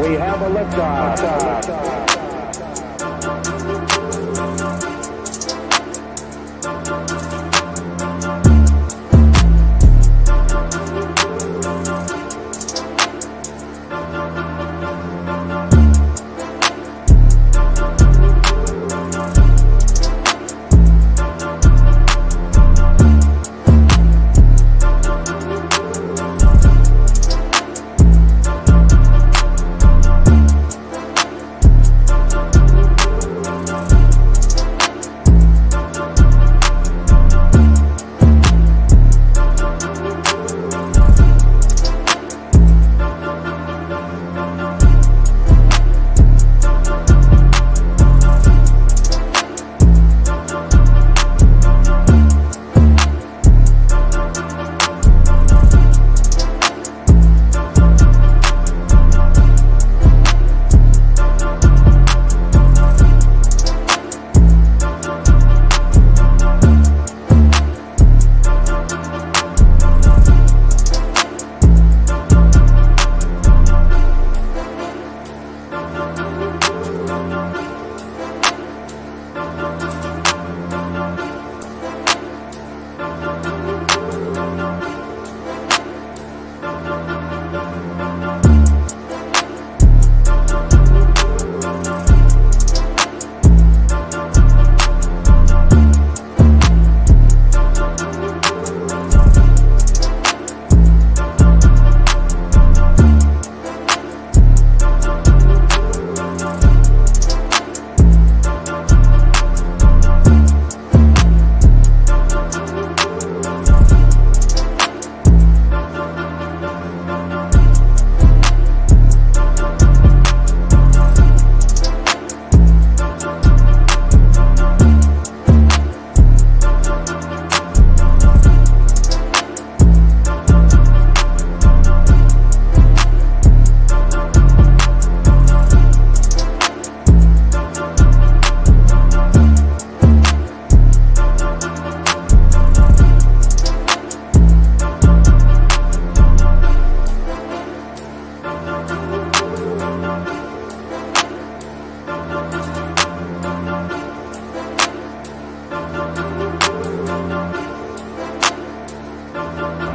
We have a liftoff.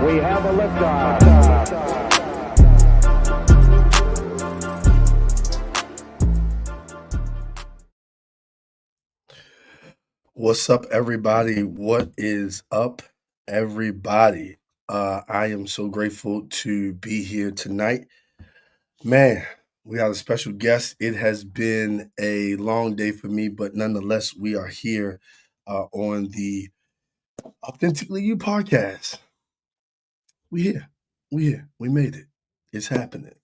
We have a liftoff. What's up, everybody? What is up, everybody? I am so grateful to be here tonight. Man, we got a special guest. It has been a long day for me, but nonetheless, we are here on the Authentically You Podcast. We here. We here. We made it. It's happening.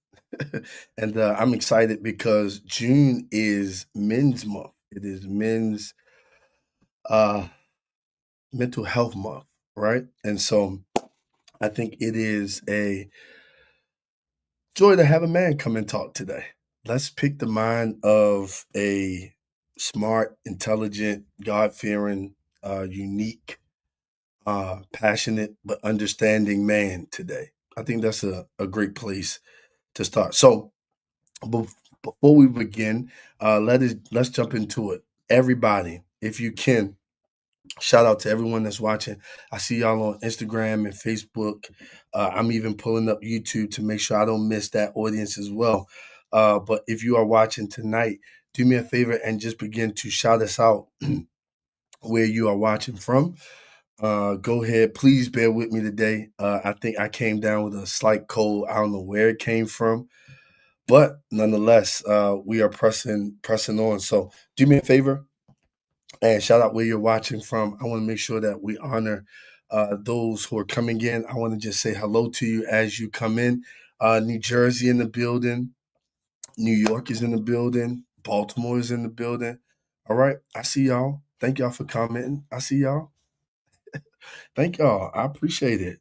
And I'm excited because June is Men's Month. It is Men's uh, Mental Health Month, right? And so I think it is a joy to have a man come and talk today. Let's pick the mind of a smart, intelligent, God fearing, unique, passionate, but understanding man today. I think that's a great place to start. So before we begin, let's jump into it. Everybody, if you can, shout out to everyone that's watching. I see y'all on Instagram and Facebook. I'm even pulling up YouTube to make sure I don't miss that audience as well. But if you are watching tonight, do me a favor and just begin to shout us out where you are watching from. Go ahead. Please bear with me today. I think I came down with a slight cold. I don't know where it came from, but nonetheless, we are pressing on. So do me a favor and shout out where you're watching from. I want to make sure that we honor those who are coming in. I want to just say hello to you as you come in. New Jersey in the building. New York is in the building. Baltimore is in the building. All right. I see y'all. Thank y'all for commenting. I see y'all. Thank y'all. I appreciate it.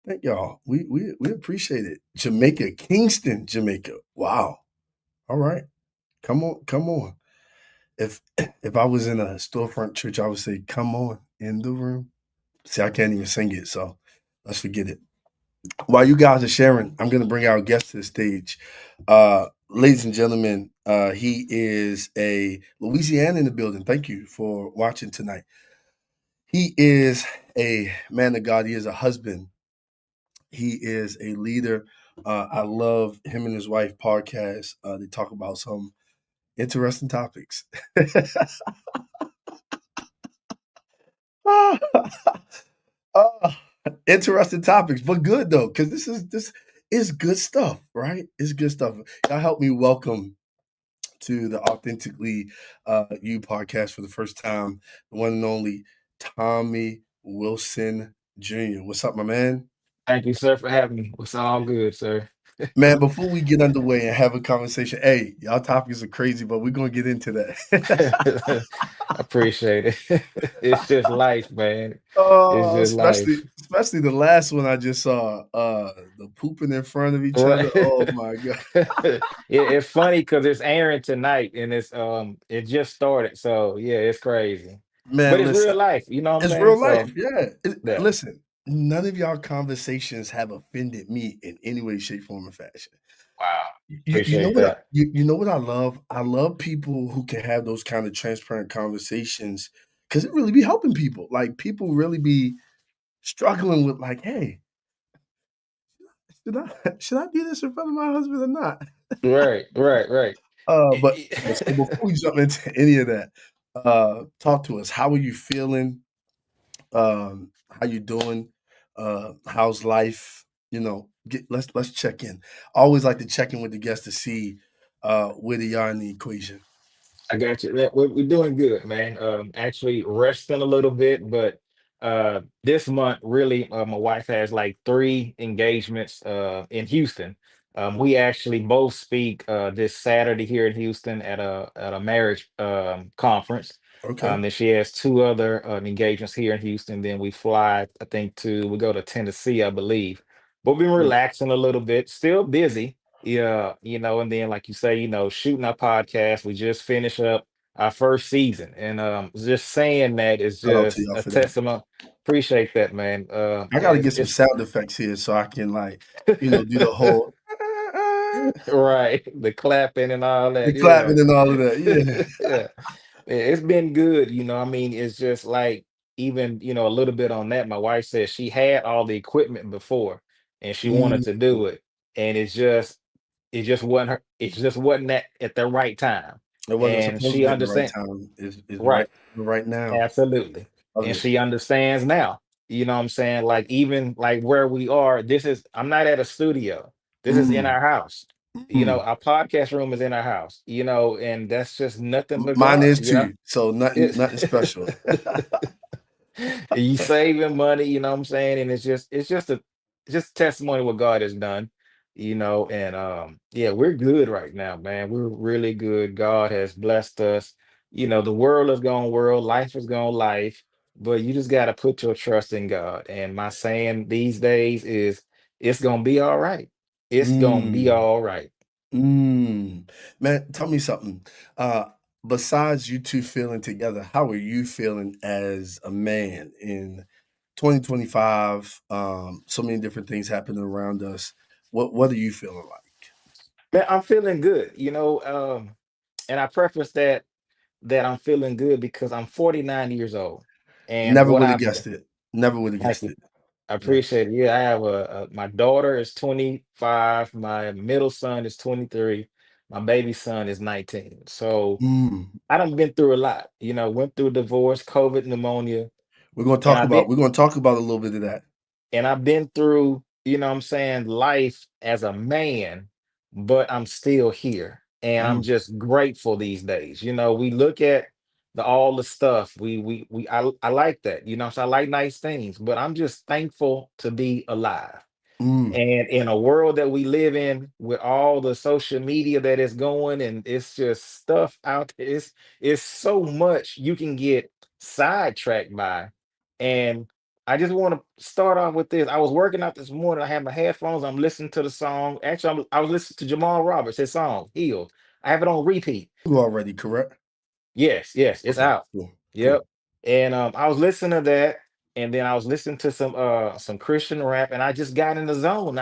Thank y'all. We appreciate it. Jamaica, Kingston, Jamaica. Wow. All right. Come on, come on. If I was in a storefront church, I would say, "Come on in the room." See, I can't even sing it, so let's forget it. While you guys are sharing, I'm gonna bring our guest to the stage. Ladies and gentlemen, he is a Louisiana in the building. Thank you for watching tonight. He is a man of God. He is a husband. He is a leader. I love him and his wife podcast. They talk about some interesting topics. Ah, interesting topics, but good though, because this is good stuff, right? It's good stuff. Y'all help me welcome to the Authentically You podcast for the first time, the one and only Tommy Wilson Jr. What's up, my man? Thank you, sir, for having me. It's all good, sir. Man, before we get underway and have a conversation, hey, y'all topics are crazy, but we're gonna get into that. Appreciate it. It's just life, man. It's Oh, just life. especially the last one I just saw, the pooping in front of each Right. other. Oh my god. It's funny because it's airing tonight and it just started. So yeah, it's crazy. But Man, it's listen, real life, you know what I'm it's saying? real life. So Yeah. yeah. Listen, none of y'all conversations have offended me in any way, shape, form, or fashion. Wow. You know Appreciate what that. you know what I love? I love people who can have those kind of transparent conversations because it really be helping people. Like people really be struggling with like, hey, should I do this in front of my husband or not? Right, right, right. But so before we jump into any of that, talk to us. How are you feeling? How you doing? How's life? Let's check in. I always like to check in with the guests to see where they are in the equation. I got you. We're doing good, man. Actually resting a little bit, but this month really, my wife has like three engagements in Houston. We actually both speak this Saturday here in Houston at a marriage conference. Okay. Then she has two other engagements here in Houston. Then we fly, I think, we go to Tennessee, I believe. But we've been Mm. relaxing a little bit, still busy, yeah, and then like you say, shooting our podcast, we just finished up our first season, and just saying that is Shout out to just y'all a for that. testament. Appreciate that, man. I got to get some It's sound effects here so I can like, do the whole right, the clapping and all the that. clapping Yeah, and all of that. Yeah. yeah. It's been good. I mean, it's just like even a little bit on that. My wife said she had all the equipment before, and she wanted Mm. to do it, and it just wasn't her. It just wasn't that at the right time, It wasn't and supposed to she be at the right understand. time. Is Right, right now. absolutely, Love and it. she understands now. You know what I'm saying? Like even like where we are. I'm not at a studio. This is in Mm. our house. Mm. Our podcast room is in our house. And that's just nothing but Mine God. is too. So It's nothing special. you saving money, you know what I'm saying? And it's just testimony what God has done, and yeah, we're good right now, man. We're really good. God has blessed us. The world is going world, life is going life, but you just gotta put your trust in God. And my saying these days is it's gonna be all right. It's gonna be Mm. all right. Mm. Man, tell me something. Uh, Besides you two feeling together, how are you feeling as a man in 2025? So many different things happening around us. What are you feeling like? Man, I'm feeling good, and I preface that I'm feeling good because I'm 49 years old. And Never what would have I've guessed it. Never would have Thank guessed you. it. I Yeah. appreciate it. Yeah, I have my daughter is 25, my middle son is 23, my baby son is 19. So Mm. I done been through a lot, went through divorce, COVID, pneumonia, We're gonna and talk I've been about we're gonna talk about a little bit of that. and I've been through, what I'm saying, life as a man, but I'm still here. And I'm Mm. just grateful these days. We look at all the stuff. I like that, so I like nice things, but I'm just thankful to be alive. Mm. And in a world that we live in with all the social media that is going and it's just stuff out there, it's so much you can get sidetracked by. And I just want to start off with this. I was working out this morning. I had my headphones. I'm listening to the song. Actually, I was listening to Jamal Roberts, his song, Heal. I have it on repeat. You already correct? Yes, yes, it's Okay, out. cool, Yep. cool. And I was listening to that, and then I was listening to some Christian rap, and I just got in the zone.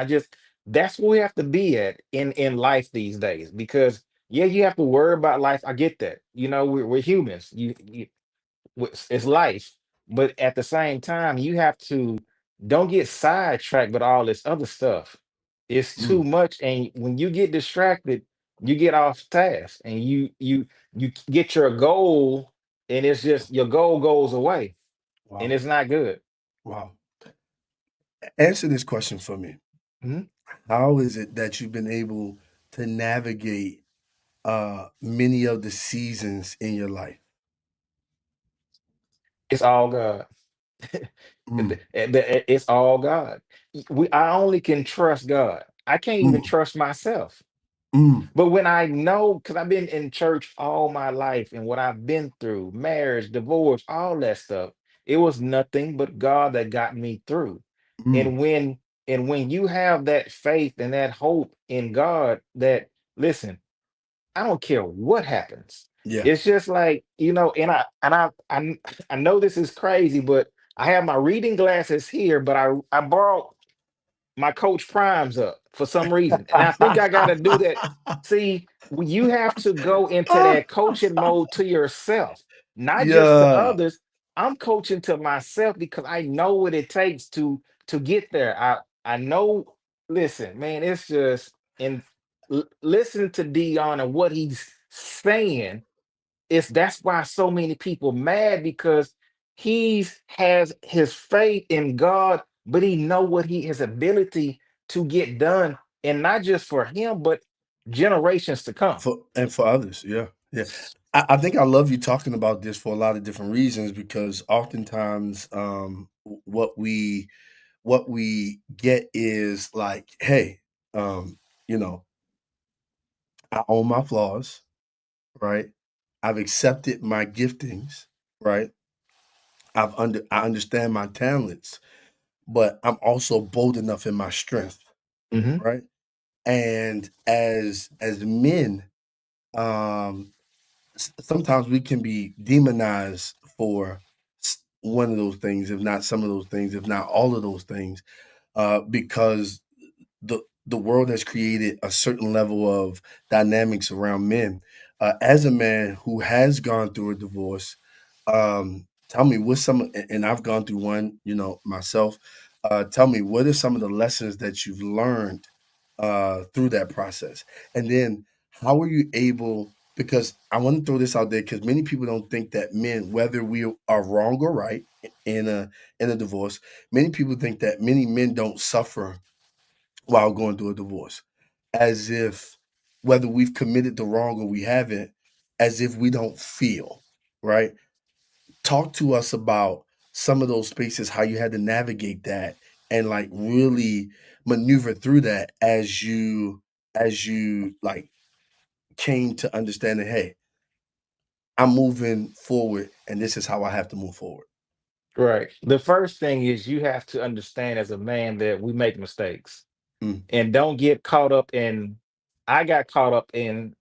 That's where we have to be at in life these days. Because yeah, you have to worry about life. I get that. We're humans. It's life, but at the same time, you have to don't get sidetracked with all this other stuff. It's too Mm, much, and when you get distracted, you get off task, and you get your goal, and it's just your goal goes away, and wow. it's not good. Wow. Answer this question for me. Mhm. How is it that you've been able to navigate many of the seasons in your life? It's all God. Mm, It's all God. I only can trust God. I can't even mm, trust myself. mm. But when I know, because I've been in church all my life and what I've been through, marriage, divorce, all that stuff, it was nothing but God that got me through. Mm, And when you have that faith and that hope in God, that listen, I don't care what happens. yeah. It's just like, I know this is crazy, but I have my reading glasses here, but I borrowed my Coach Prime's up for some reason. And I think I got to do that. See, you have to go into that coaching mode to yourself, not just to Yeah. others. I'm coaching to myself because I know what it takes to get there. I know. Listen, man, it's just and listen to Dion and what he's saying. That's why so many people mad because he's has his faith in God, but he know what his ability to get done, and not just for him, but generations to come. For others, yeah, yeah. I think I love you talking about this for a lot of different reasons because oftentimes what we get is like, hey, um, you know, I own my flaws, right? I've accepted my giftings, right? I understand my talents, but I'm also bold enough in my strength, Hmm. right? And as men, um, sometimes we can be demonized for one of those things, if not some of those things, if not all of those things, because the world has created a certain level of dynamics around men. As a man who has gone through a divorce, tell me what's and I've gone through one, myself. Tell me what are some of the lessons that you've learned through that process, and then how are you able? Because I want to throw this out there because many people don't think that men, whether we are wrong or right in a divorce, many people think that many men don't suffer while going through a divorce, as if whether we've committed the wrong or we haven't, as if we don't feel, right? Talk to us about some of those spaces, how you had to navigate that and like really maneuver through that as you like came to understand that, hey, I'm moving forward and this is how I have to move forward. Right. The first thing is you have to understand as a man that we make mistakes, Mm. and don't get caught up in. I got caught up in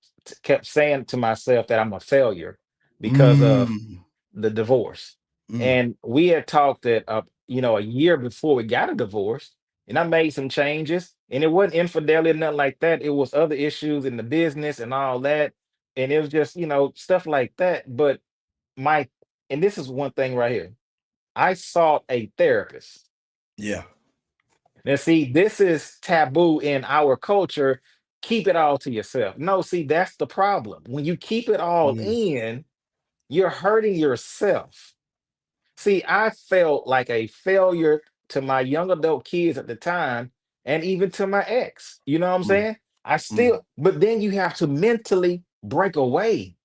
kept saying to myself that I'm a failure because of Mm. the divorce. Mm. And we had talked that a year before we got a divorce, and I made some changes, and it wasn't infidelity or nothing like that. It was other issues in the business and all that. And it was just, stuff like that. But my and this is one thing right here. I sought a therapist. Yeah. Now, see, this is taboo in our culture. Keep it all to yourself. No, see, that's the problem. When you keep it all Mm. in, you're hurting yourself. See, I felt like a failure to my young adult kids at the time, and even to my ex. You know what I'm Mm. saying? I Mm. still, but then you have to mentally break away.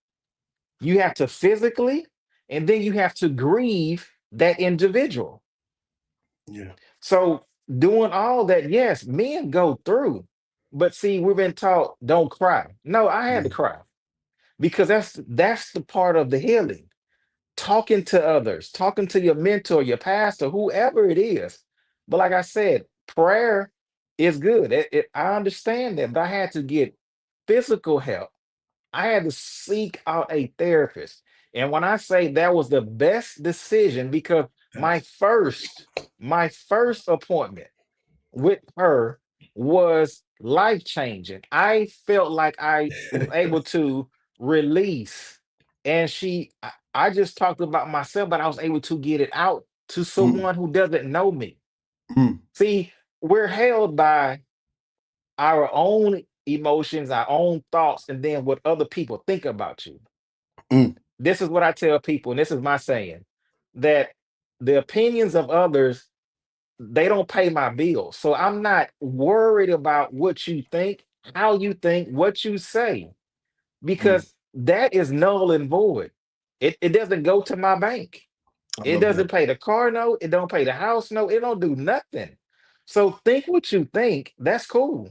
You have to physically, and then you have to grieve that individual. Yeah. So, doing all that, yes, men go through, but see, we've been taught don't cry. No, I had to Mm. cry because that's the part of the healing. Talking to others, talking to your mentor, your pastor, whoever it is. But like I said, prayer is good. I understand that, but I had to get physical help. I had to seek out a therapist. And when I say that was the best decision, because my Yes. first, my first appointment with her was life changing. I felt like I was able to release. And I just talked about myself, but I was able to get it out to Mm, someone who doesn't know me. mm, See, we're held by our own emotions, our own thoughts, and then what other people think about you. mm. This is what I tell people, and this is my saying, that the opinions of others, they don't pay my bills. So I'm not worried about what you think, how you think, what you say, Mm. because that is null and void. It doesn't go to my bank. I It love that. doesn't pay the car note. It don't pay the house note. It don't do nothing. So think what you think. That's cool.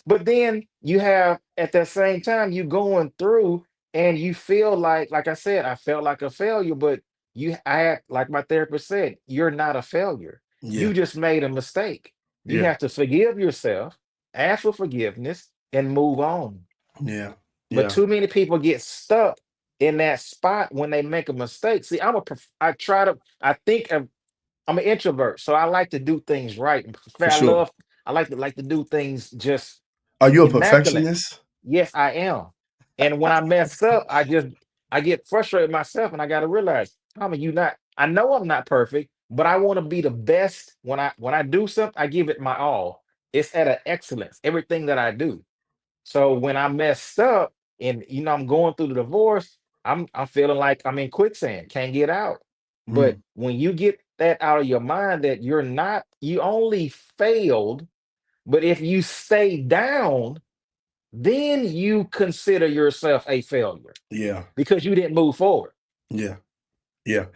But then you have at that same time you going through and you feel like I said, I felt like a failure. But I had, like my therapist said, you're not a failure. Yeah, You just made a mistake. You yeah, have to forgive yourself, ask for forgiveness, and move on. yeah, But yeah. too many people get stuck in that spot when they make a mistake. See, I try to, I think of, I'm an introvert, so I like to do things right. For sure. I like to do things just Are you a immaculate. perfectionist? Yes, I am. And when I mess up, I get frustrated myself, and I got to realize, Tommy, you not. I know I'm not perfect, but I want to be the best. When I do something, I give it my all. It's at an excellence. Everything that I do. So when I messed up and I'm going through the divorce, I'm feeling like I'm in quicksand, can't get out. But Mm, when you get that out of your mind that you only failed, but if you stay down, then you consider yourself a failure yeah, because you didn't move forward. yeah, yeah.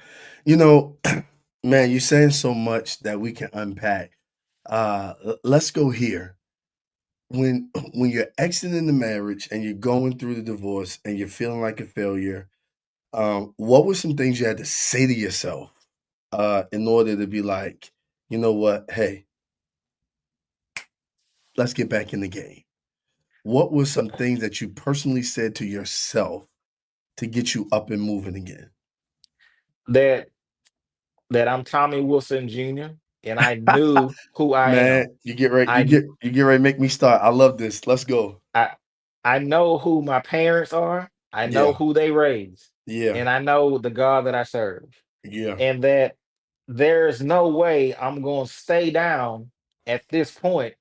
You know, man, you're saying so much that we can unpack. Let's go here. When when you're exiting the marriage and you're going through the divorce and you're feeling like a failure, what were some things you had to say to yourself in order to be like, you know what? Hey, let's get back in the game. What were So some things that you personally said to yourself to get you up and moving again? that that I'm Tommy Wilson Jr. and I knew who I am. Man, you get ready. I You get ready to make me start. I love this. Let's go. I I know who my parents are. I know Yeah, who they raised, yeah, and I know the God that I serve. yeah, And that there's no way I'm going to stay down at this point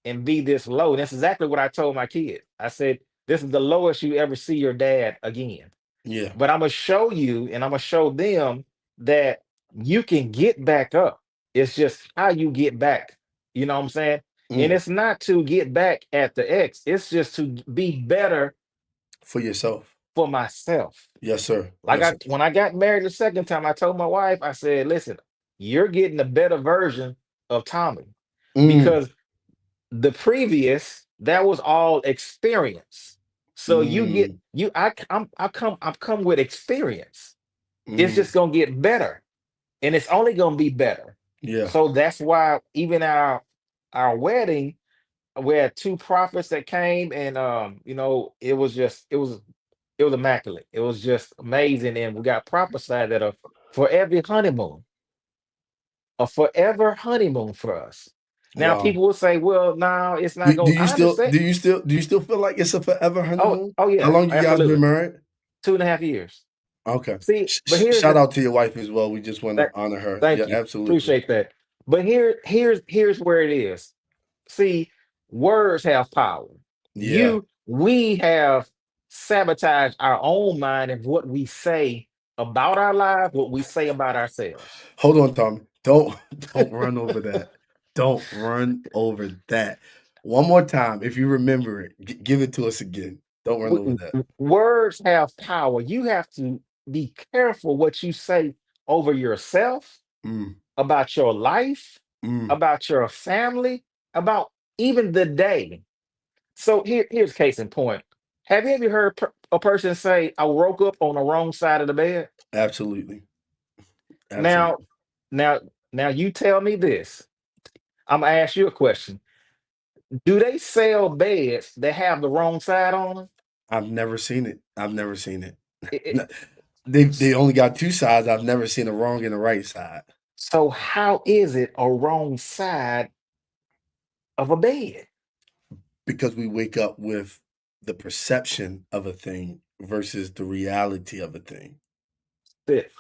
and be this low. That's exactly what I told my kids. I said, "This is the lowest you ever see your dad again." yeah. But I'm gonna show you, and I'm gonna show them that you can get back up. It's just how you get back. You know what I'm saying? And Mm, it's not to get back at the ex. It's just to be better for yourself. for myself. Yes, sir. Like Yes, sir. when I got married the second time, I told my wife, I said, "Listen, you're getting a better version of Tommy Mm, because the previous that was all experience. So you get mm, you I come with experience. It's mm. just gonna get better, and it's only gonna be better. Yeah, So that's why even our wedding, we had two prophets that came, and it was immaculate. It was just amazing, and we got prophesied that forever honeymoon, a forever honeymoon for us. Now wow. people will say, "Well, no, it's not going." I understand. Do you still feel like it's a forever honeymoon? Oh How yeah, long you guys been absolutely. married? 2.5 years. Okay. See, but here's Shout the out to your wife as well. We just want to Tha- honor her. Yeah, thank you. absolutely. Appreciate that. But here's where it is. See, words have power. Yeah. We have sabotaged our own mind and what we say about our lives, what we say about ourselves. Hold on, Tom. Don't don't run over that. Don't run over that. One more time, if you remember it, give it to us again. Don't run over that. Words have power. You have to be careful what you say over yourself, Mm, about your life, mm. about your family, about even the day. So here's case in point. Have you ever heard a person say, "I woke up on the wrong side of the bed"? Absolutely. Now, Absolutely. now, now, you tell me this. I'm gonna ask you a question. Do they sell beds that have the wrong side on them? I've never seen it. I've never seen it. It- it- No, they only got 2 sides. I've never seen a wrong and a right side. so how is it a wrong side of a bed? because we wake up with the perception of a thing versus the reality of a thing. It.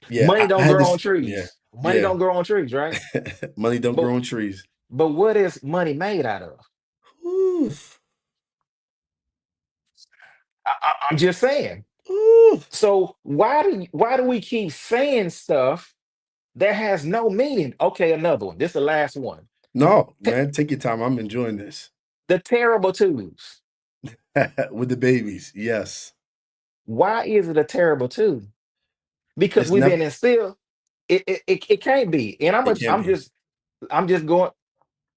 Yeah, Money I don't had grow on this. Yeah, trees. Money yeah. don't grow on trees, right? Money don't But grow on trees. but what is money made out of? Oof, I'm just saying. oof. So why do we keep saying stuff that has no meaning? Okay, another one. This is the last one. No, Te- man, take your time. I'm enjoying this. the terrible twos. With the babies, yes. Why is it a terrible two? Because It's we've never. been instilled. It can't be. And It can't be. I'm just going.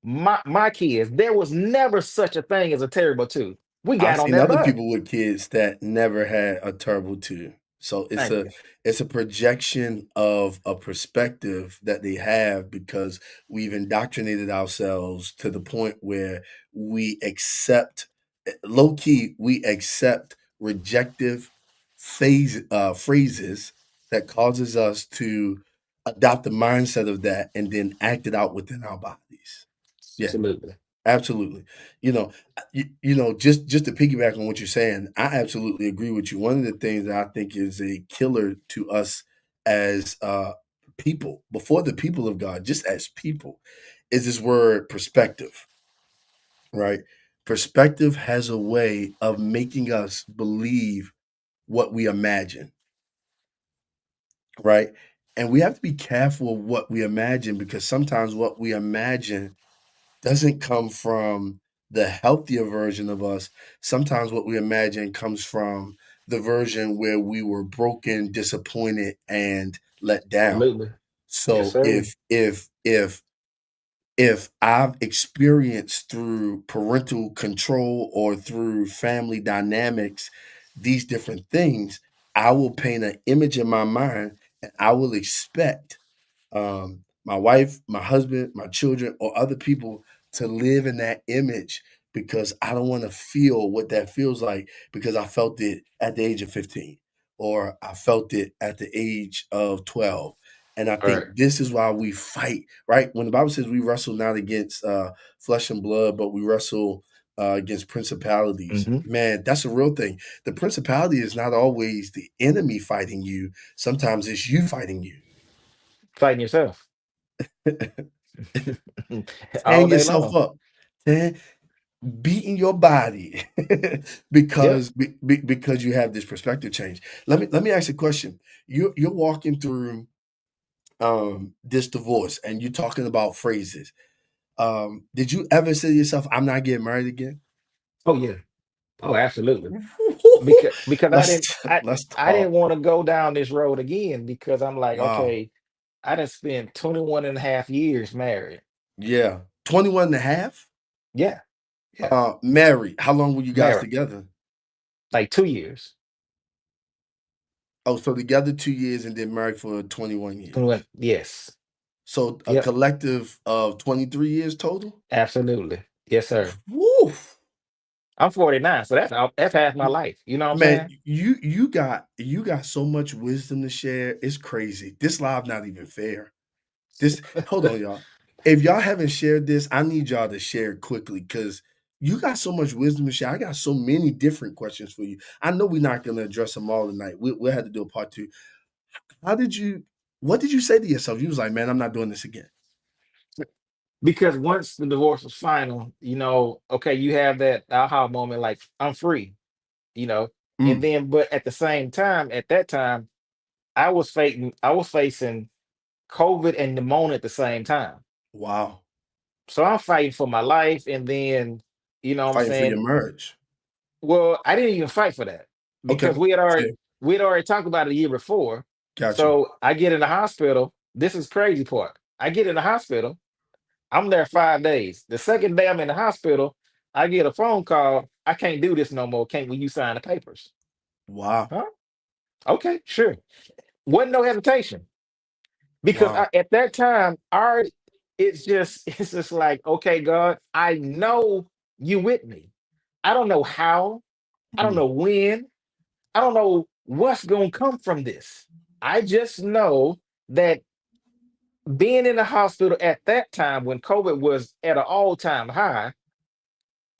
My kids. There was never such a thing as a terrible two. We I've got on seen that other bus. people with kids that never had a terrible two. So Thank you. it's a projection of a perspective that they have because we've indoctrinated ourselves to the point where we accept low key we accept rejective phrases that causes us to adopt the mindset of that and then act it out within our bodies. Yeah. Absolutely. Absolutely. Just to piggyback on what you're saying, I absolutely agree with you. One of the things that I think is a killer to us as people, before the people of God, just as people, is this word perspective, right? Perspective has a way of making us believe what we imagine, right? And we have to be careful of what we imagine because sometimes what we imagine doesn't come from the healthier version of us. Sometimes what we imagine comes from the version where we were broken, disappointed, and let down. Absolutely. Yes, So sir. if I've experienced through parental control or through family dynamics these different things, I will paint an image in my mind and I will expect my wife, my husband, my children, or other people to live in that image because I don't want to feel what that feels like because I felt it at the age of 15 or I felt it at the age of 12. And I All right. think this is why we fight, right? When the Bible says we wrestle not against flesh and blood, but we wrestle against principalities, Hmm. man, that's a real thing. The principality is not always the enemy fighting you, sometimes it's you fighting you. Fighting yourself all Tearing day yourself long. up, tearing beating your body Yep. because you have this perspective change. Let me ask you a question. You're walking through this divorce and you're talking about phrases. Did you ever say to yourself, "I'm not getting married again"? Oh yeah. Oh, absolutely. Because let's let's I didn't talk. want to go down this road again because I'm like, Wow. okay, I done spent 21 and a half years married. Yeah. 21 and a half. Yeah, yeah, Married. How long were you guys married. together? Like 2 years. Oh, so together 2 years and then married for 21 21. years. Yes. So a Yep. collective of 23 years total? Absolutely. Yes, sir. Woo! I'm 49, so that's half my life. You know what I'm Man, saying? you got so much wisdom to share. It's crazy. This live not even fair. This hold on, y'all. If y'all haven't shared this, I need y'all to share it quickly because you got so much wisdom to share. I got so many different questions for you. I know we're not gonna address them all tonight. We'll have to do a part two. How did you what did you say to yourself? You was like, man, I'm not doing this again. Because once the divorce was final, okay, you have that aha moment, like I'm free, you know, and Mm, then, but at the same time, at that time, I was facing COVID and pneumonia at the same time. wow. So I'm fighting for my life, and then, what I'm Fighting for your saying, marriage. well, I didn't even fight for that Okay. because we had already Fair. we had already talked about it a year before. Got you. So I get in the hospital. This is crazy part. I get in the hospital. I'm there 5 days. The second day I'm in the hospital, I get a phone call. I can't do this no more. Can't Will you sign the papers? Wow. Huh? Okay, sure. Wasn't no hesitation because Wow. at that time, it's just like, okay, God, I know you with me. I don't know how. I don't Mm, know when. I don't know what's going to come from this. I just know that being in the hospital at that time when COVID was at an all time high,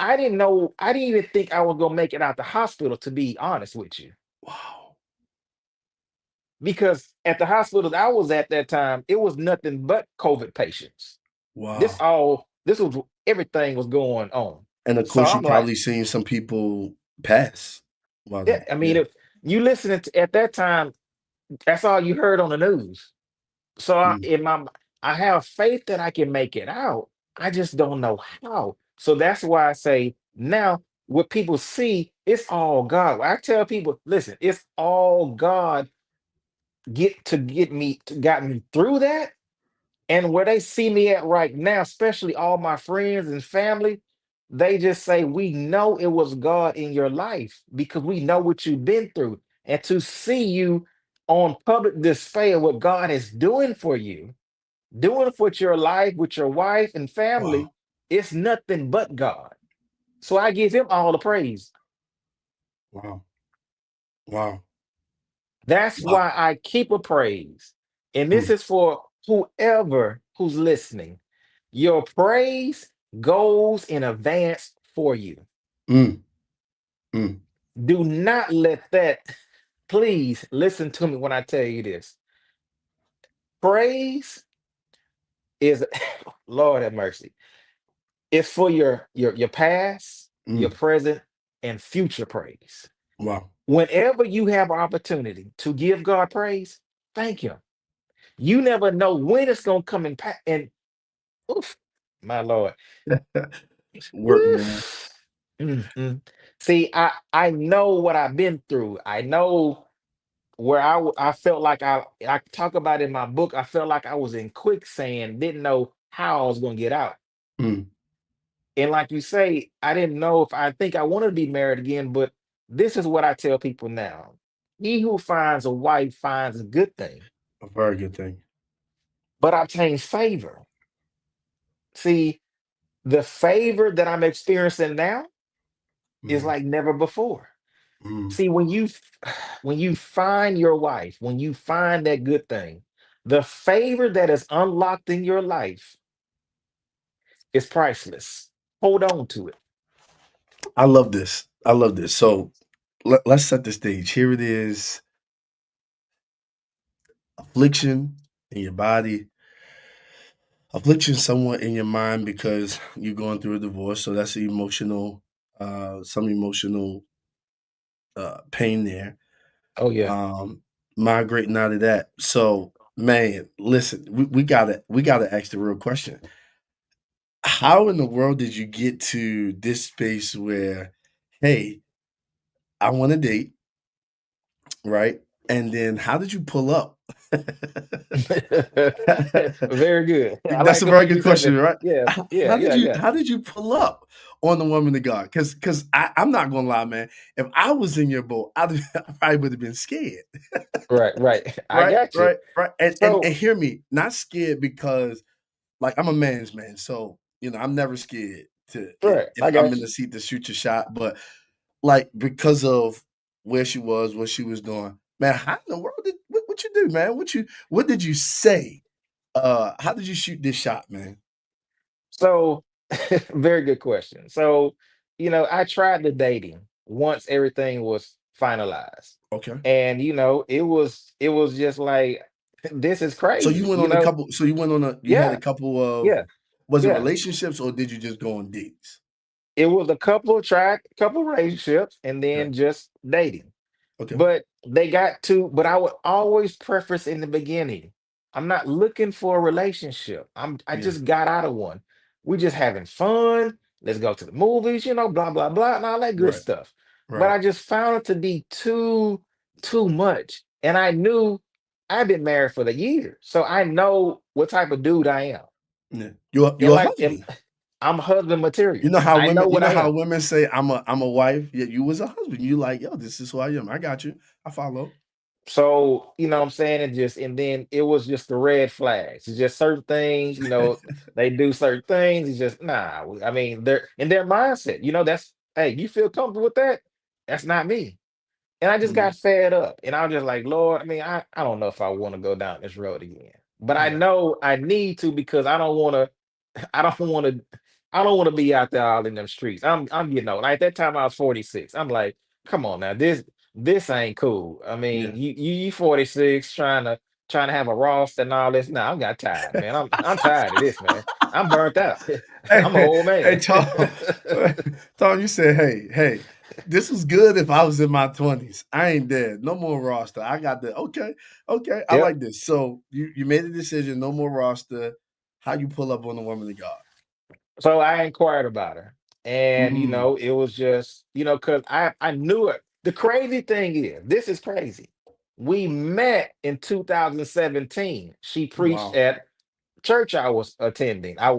I didn't know, I didn't even think I was gonna make it out the hospital, to be honest with you. Wow. Because at the hospital that I was at that time, it was nothing but COVID patients. Wow. This was everything was going on. And of So course, you I'm like, probably seen some people pass while yeah, that. I mean, Yeah. if you listening to at that time, that's all you heard on the news. So Mm, I have faith that I can make it out. I just don't know how. So that's why I say now what people see, it's all God. When I tell people, listen, it's all God got me through that. And where they see me at right now, especially all my friends and family, they just say, we know it was God in your life because we know what you've been through. And to see you on public display of what God is doing for you, doing for your life with your wife and wow. family, it's nothing but God. So I give him all the praise. Wow. Wow. That's Wow. why I keep a praise. And this Mm, is for whoever who's listening. Your praise goes in advance for you. mm, mm. Do not let that, please listen to me when I tell you this. Praise is, Lord have mercy, it's for your past, your Mm. present, and future praise. Wow. Whenever you have an opportunity to give God praise, thank Him. You never know when it's gonna come and oof, my Lord. Work, man. Mm, mm. See, I know what I've been through. I know where I felt like I talk about in my book. I felt like I was in quicksand, didn't know how I was gonna get out. Mm. And like you say, I didn't know if I think I wanted to be married again, but this is what I tell people now. He who finds a wife finds a good thing, A very good thing. but obtains favor. See, the favor that I'm experiencing now is Mm, like never before. mm. See, when you find your wife, when you find that good thing, the favor that is unlocked in your life is priceless. Hold on to it. I love this. I love this. So let's set the stage. Here it is: affliction in your body, affliction somewhat in your mind because you're going through a divorce. So that's emotional, some emotional pain there. Oh yeah. Um, migrating out of that. So, man, listen, we gotta ask the real question. How in the world did you get to this space where, hey, I want to date, right? And then how did you pull up? Very good. I That's like a the very way you good said question, that. right? Yeah, yeah, How did yeah, you yeah. how did you pull up on the woman of God? Because I'm not gonna lie, man. If I was in your boat, I probably would have been scared. Right, right. I Right, got you. right, right. And So, hear me, not scared because like I'm a man's man, so I'm never scared to right, if I I'm got in you. the seat to shoot your shot. But like because of where she was, what she was doing, man, how in the world what you do, man? What did you say? How did you shoot this shot, man? So, very good question. So, I tried the dating once everything was finalized. Okay. And it was just like this is So you crazy, went on a couple. So you had a Yeah, couple of yeah, was it yeah. relationships or did you just go on dates? It was a couple relationships and Okay. then just dating. Okay. But I would always preface in the beginning, I'm not looking for a relationship. I Yeah. just got out of one. We just having fun. Let's go to the movies, blah, blah, blah, and all that good Right. stuff. But Right. I just found it to be too much. And I knew I've been married for the years. So I know what type of dude I am. Yeah. And You're a like and husband. I'm husband You material. know how I know women you what know I how am. women say I'm a wife, yet you was a husband. You like, yo, this is who I am. I got you. I follow. So, you know what I'm saying? And then it was just the red flags. It's just certain things, they do certain things. It's just nah. I mean, they're in their mindset, that's hey, you feel comfortable with that? That's not me. And I just Mm, got fed up. And I was just like, Lord, I mean, I don't know if I want to go down this road again. But I yeah. know I need to because I don't want to, I don't want to. I don't want to be out there all in them streets. I'm getting old. Like at that time I was 46. I'm like, come on now, this ain't cool. I Yeah. mean, you 46 trying to have a Ross and all this. No, I got tired, man. I'm tired of this, man. I'm burnt out. I'm an Hey, old hey, man. Tom, Tom, you said, hey, this was good if I was in my 20s. I ain't dead. No more roster. I got the okay. I Yep. like this. So you made a decision, no more roster. How you pull up on the woman of God? So I inquired about her. And Mm, it was just, because I knew it. The crazy thing is, this is crazy. We met in 2017. She preached wow. at church I was attending. I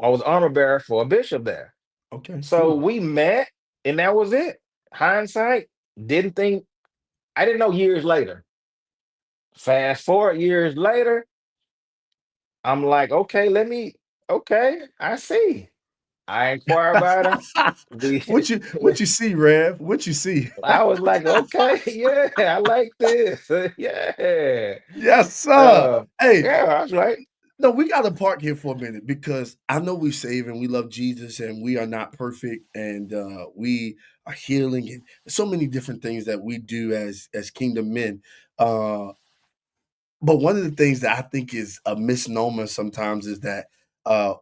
was armor bearer for a bishop there. Okay, So cool. we met, and that was it. Hindsight, didn't think I didn't know years later. Fast forward years later, I'm like, okay, okay, I see. I inquire about her. We, What you see, Rev? What you see? I was like, okay, yeah, I like this, yeah, Yes, sir. uh, Hey, yeah. I was like, no, we got to park here for a minute because I know we save and we love Jesus and we are not perfect and we are healing and so many different things that we do as kingdom men. Uh, but one of the things that I think is a misnomer sometimes is that uh,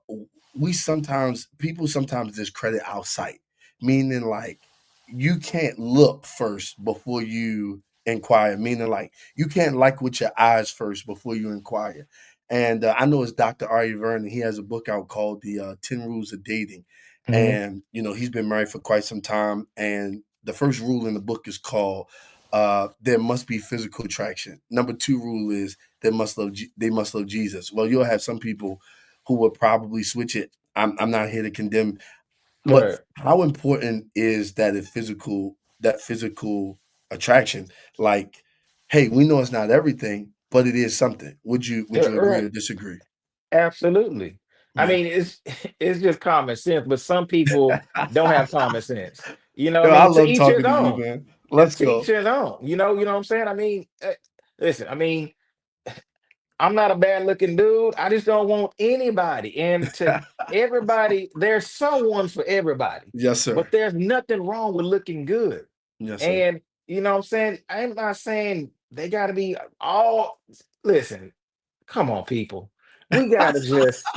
we sometimes people sometimes discredit our sight, meaning like you can't look first before you inquire, meaning like you can't like with your eyes first before you inquire. And I know it's Dr. Ari Vernon. He has a book out called The 10 Rules of Dating. mhm, And, he's been married for quite some time. And the first rule in the book is called there must be physical attraction. Number two rule is they must love Jesus. Well, you'll have some people who will probably switch it. I'm not here to condemn, but right, how important is that physical attraction? Like, hey, we know it's not everything, but it is something. Would yeah, you agree right, or disagree? absolutely. I Yeah. mean, it's it's just common sense, but some people don't have common sense. You know, what Yo, I I mean, to love each his talking to you, own. man. Let's To each go. his own. You know what I'm saying? I mean, listen. I mean, I'm not a bad looking dude. I just don't want anybody. And to everybody, there's someone for everybody. Yes, sir. But there's nothing wrong with looking good. Yes, sir. And you know what I'm saying? I'm not saying they gotta be all listen, come on, people. We gotta just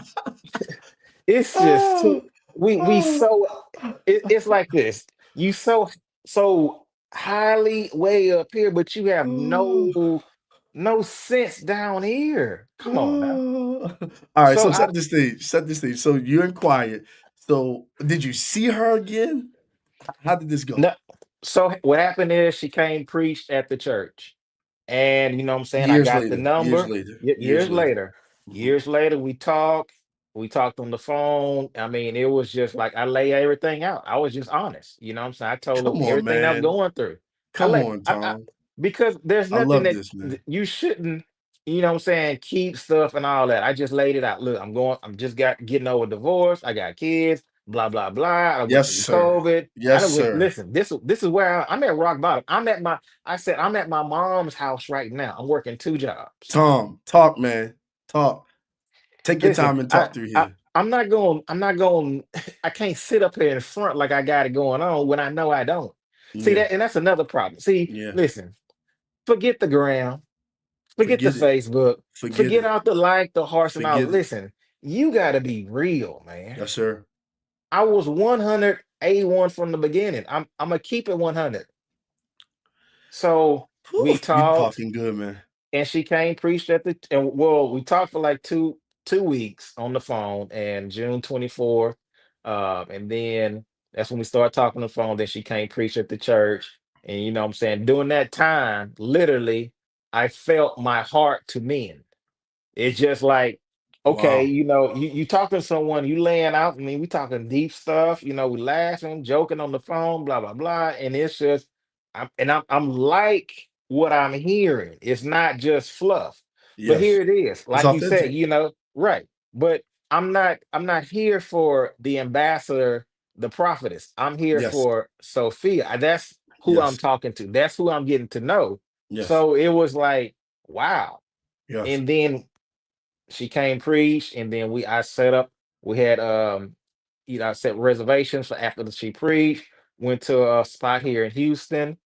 it's just too Oh, we oh. so it's like this. You so highly way up here, but you have Oh, no sense down here. Come on now. oh. All right, So so I set the stage. Set the stage. So you're in quiet. So did you see her again? How did this go? no, so what happened is she came preached at the church. And you know what I'm saying? I Years got the later. Years number. later. Years Years later. later. Mhm. Years later, we talked on the phone. I mean, it was just like I lay everything out. I was just honest. You know what I'm saying? I told Come her on, everything I was man. going through. I Come let on, I Tom. because there's I nothing love that this, man. you shouldn't, you know what I'm saying, keep stuff and all that. I just laid it out. Look, I'm just getting over divorce. I got kids, blah, blah, blah. I went Yes, through sir. COVID. I Yes, don't sir. listen. This is where I'm at rock bottom. I said I'm at my mom's house right now. I'm working two jobs. Tom, talk, man. Talk. Take your Listen, time and talk through here. I'm not going, I can't sit up here in front like I got it going on when I know I don't. See Yeah. that, and that's another problem. See, Yeah. listen, forget the gram, forget the Forget it. Facebook, Forget forget it. out the like, the hearts and all. Forget it. Listen, you gotta be real, man. Yes, sir. I was 100 A1 from the beginning. I'm gonna keep it 100. So Whew, we you talked. talking good, man. And she came preached at the and well, we talked for like two weeks on the phone and June 24th. And then that's when we started talking on the phone. Then she came preach at the church. And you know what I'm saying? During that time, literally, I felt my heart to mend. It's just like, okay, Wow. you talking to someone, you laying out. I mean, we talking deep stuff. We laughing, joking on the phone, blah blah blah, and it's just, I'm like what I'm hearing. It's not just fluff, but Yes. here it is, It's like you said, authentic. right? But I'm not here for the ambassador, the prophetess. I'm here Yes. for Sophia. That's who I'm Yes. talking to. That's who I'm getting to know. Yes. So it was like, wow. Yes. And then she came preached, and then I set up. We had I set reservations for after she preached. Went to a spot here in Houston.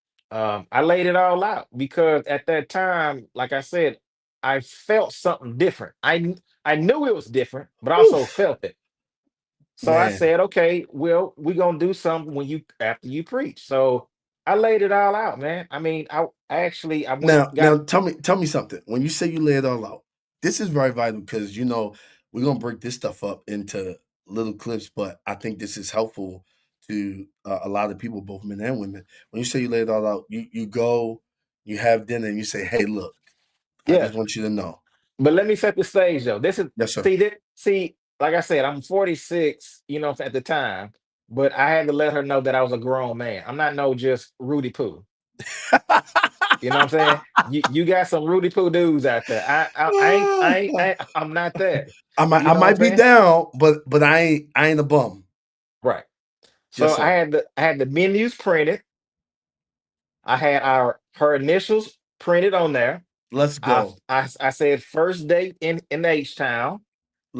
I laid it all out because at that time, like I said, I felt something different. I knew it was different, but I also Oof, felt it. So I man. said, okay, well, we're gonna do something when you after you preach. So I laid it all out, man. I mean, I actually I went Now, got tell me something. When you say you lay it all out, this is very vital because we're gonna break this stuff up into little clips, but I think this is helpful to a lot of people, both men and women. When you say you lay it all out, you go, you have dinner, and you say, "Hey, look, I yeah. just want you to know." But let me set the stage though. This is Yes, sir. see that see, like I said, I'm 46, at the time, but I had to let her know that I was a grown man. I'm not no just Rudy Poo. You know what I'm saying? You got some Rudy Poo dudes out there. I'm not that. You I know what I'm might be saying? down, but I ain't a bum. Right. So Yes, sir. I had the menus printed. I had her initials printed on there. Let's go. I said first date in H Town.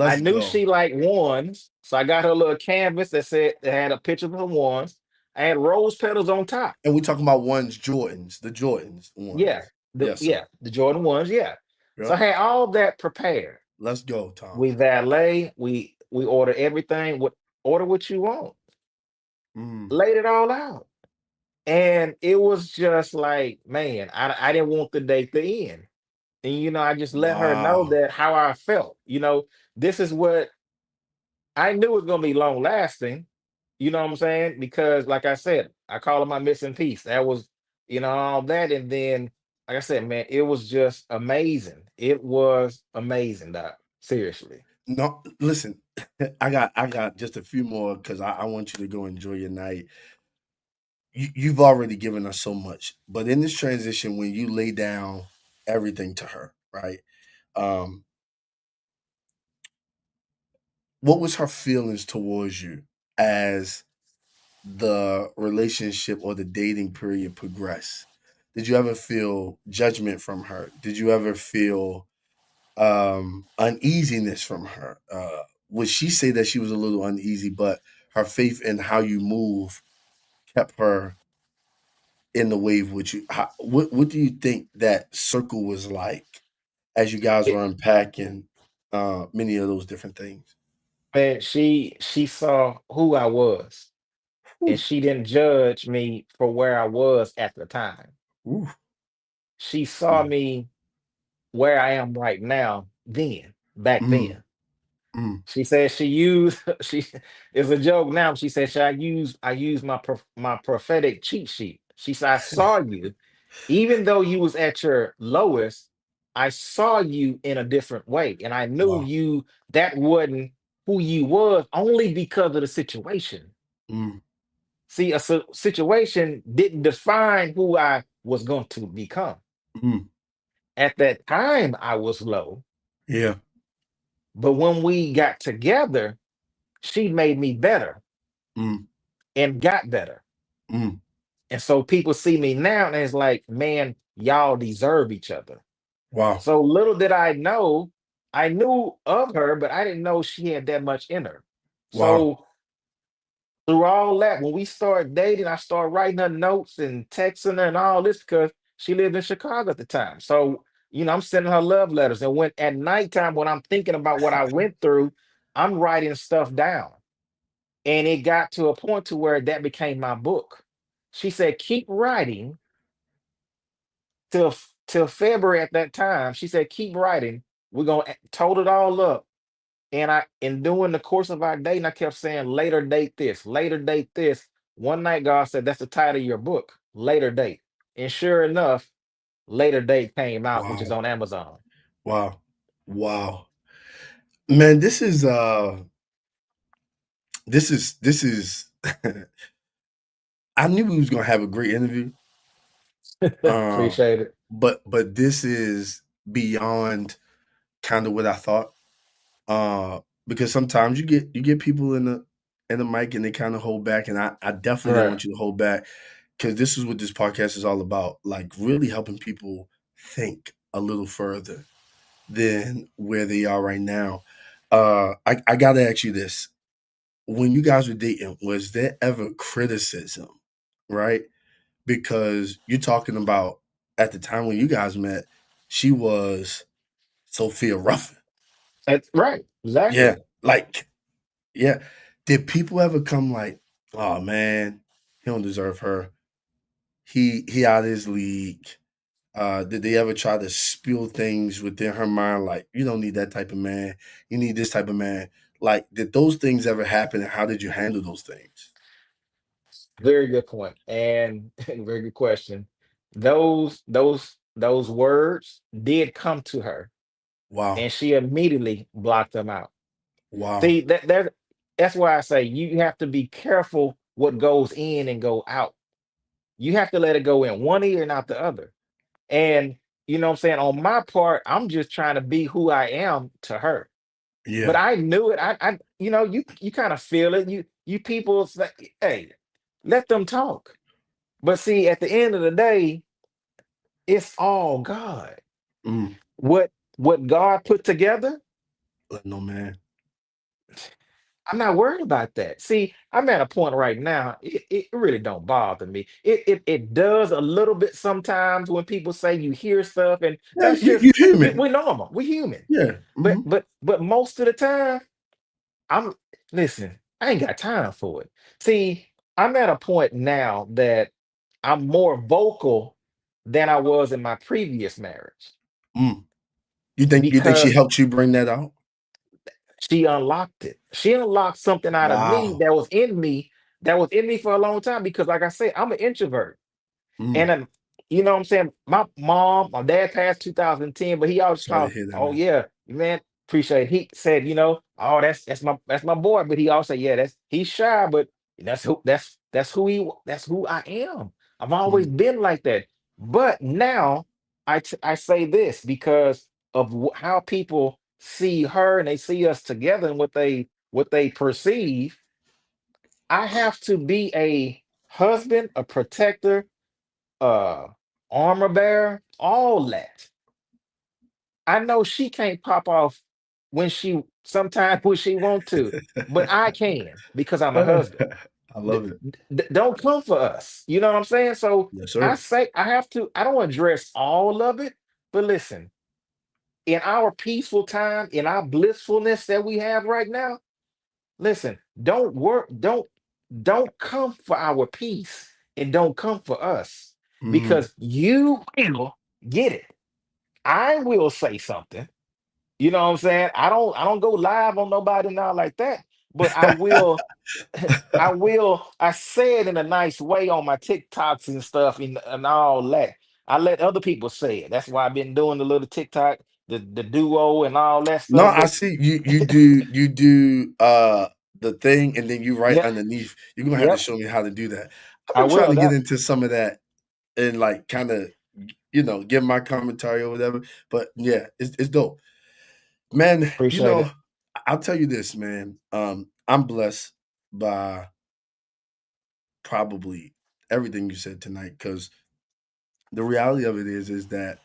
I Let's knew go. she liked ones, so I got her a little canvas that had a picture of her ones. I had rose petals on top. And we talking about ones Jordans, the Jordans Yeah, ones. Yes, sir. the Jordan ones. Yeah. So I Yep. had all that prepared. Let's go, Tom. We valet. We order everything. Order what you want. Mm. Laid it all out, and it was just like, man, I didn't want the date to end, and I just let her know Wow. that how I felt. This is what I knew it was gonna be long lasting. You know what I'm saying? Because like I said, I call it my missing piece. That was, all that. And then, like I said, man, it was just amazing. It was amazing, Doc. Seriously. No, listen, I got just a few more because I want you to go enjoy your night. You've already given us so much, but in this transition, when you lay down everything to her, right? Um, what was her feelings towards you as the relationship or the dating period progressed? Did you ever feel judgment from her? Did you ever feel uneasiness from her? Would she say that she was a little uneasy, but her faith in how you move kept her in the wave with you? What do you think that circle was like as you guys It, were unpacking many of those different things? man, she saw who I was, and Whew, she didn't judge me for where I was at the time. whew, She saw mm, me where I am right now, back mm, then. mm. She said she used she it's a joke now. She said, "Should I use my prophetic cheat sheet?" She said, "I saw you, even though you was at your lowest, I saw you in a different way, and I knew Wow. you that wasn't who you was only because of the situation. Mm, See, a situation didn't define who I was going to become. mm. At that time, I was low, Yeah. but when we got together, she made me better Mm, and got better. mm. And so people see me now and it's like, man, y'all deserve each other." Wow. So little did I know, I knew of her, but I didn't know she had that much in her. Wow. So through all that, when we started dating, I started writing her notes and texting her and all this because she lived in Chicago at the time. So, I'm sending her love letters. And when at nighttime, when I'm thinking about what I went through, I'm writing stuff down. And it got to a point to where that became my book. She said, keep writing till February at that time. She said, keep writing. We're gonna total it all up. And in doing the course of our dating, I kept saying, later date this, later date this. One night, God said, that's the title of your book, later date. And sure enough, later date came out, which is Wow. on Amazon. Wow. Wow. Man, this is I knew we was gonna have a great interview. Uh, Appreciate it. but this is beyond kind of what I thought. Because sometimes you get people in the mic and they kind of hold back, and I definitely don't Right. want you to hold back because this is what this podcast is all about, like really helping people think a little further than where they are right now. I gotta ask you this. when you guys were dating, was there ever criticism, right? Because you're talking about at the time when you guys met, she was Sophia Ruffin. That's right. Yeah, Exactly. like, yeah. Did people ever come like, oh man, he don't deserve her. He out of his league. Did they ever try to spill things within her mind like, you don't need that type of man, you need this type of man? Like, did those things ever happen, and how did you handle those things? Very good point. And very good question. Those words did come to her, Wow. and she immediately blocked them out. Wow. See, that's why I say you have to be careful what goes in and go out. You have to let it go in one ear and out the other. And you know what I'm saying? On my part, I'm just trying to be who I am to her. But Yeah. I knew it. You kind of feel it. You people say, hey, let them talk. But see, at the end of the day, it's all God. Mm. What God put together, Let no man. I'm not worried about that. See, I'm at a point right now, it really don't bother me. It does a little bit sometimes when people say you hear stuff, and Yeah, that's you just human. we're normal, we're human. Yeah. But Hmm. but but most of the time, I'm listen, I ain't got time for it. See, I'm at a point now that I'm more vocal than I was in my previous marriage Mm. You think she because helped you bring that out? she unlocked it. She unlocked something out of me Wow. that was in me for a long time because, like I said, I'm an introvert. And Mm. you know what I'm saying? My dad passed 2010, but he always Sorry to talked, hear that, oh man. yeah, man, appreciate it. He said, oh, that's my boy. But he also said, yeah, he's shy, but that's who I am. I've always Mm. been like that. But now I say this because of how people see her and they see us together and what they perceive. I have to be a husband, a protector, uh armor bearer, all that. I know she can't pop off when she sometimes when she want to, but I can because I'm a husband. I love it. Don't come for us. You know what I'm saying? So Yes, I sir. say I don't address all of it, but listen, in our peaceful time, in our blissfulness that we have right now, listen, don't come for our peace and don't come for us Mm. because you will get it. I will say something. You know what I'm saying? I don't go live on nobody now like that, but I will I say it in a nice way on my TikToks and stuff and all that. I let other people say it. That's why I've been doing the little TikTok, the duo and all that No, stuff. I But see you do the thing, and then you write yeah, underneath. You're gonna have to yep, show me how to do that. I've I been trying will. to get That into some of that and like kind of give my commentary or whatever. But yeah, it's dope. Man, appreciate it. I'll tell you this, man. I'm blessed by probably everything you said tonight because the reality of it is that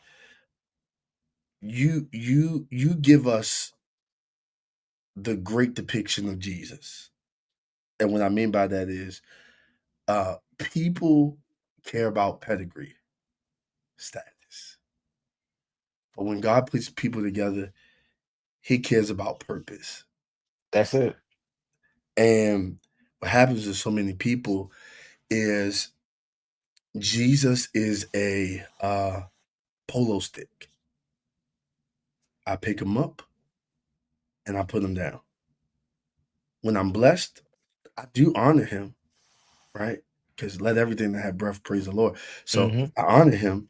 you give us the great depiction of Jesus. And what I mean by that is people care about pedigree, status. But when God puts people together, he cares about purpose. That's it. And what happens to so many people is Jesus is a polo stick. I pick him up and I put him down. When I'm blessed, I do honor him, right? Because let everything that have breath praise the Lord. So Hmm. I honor him,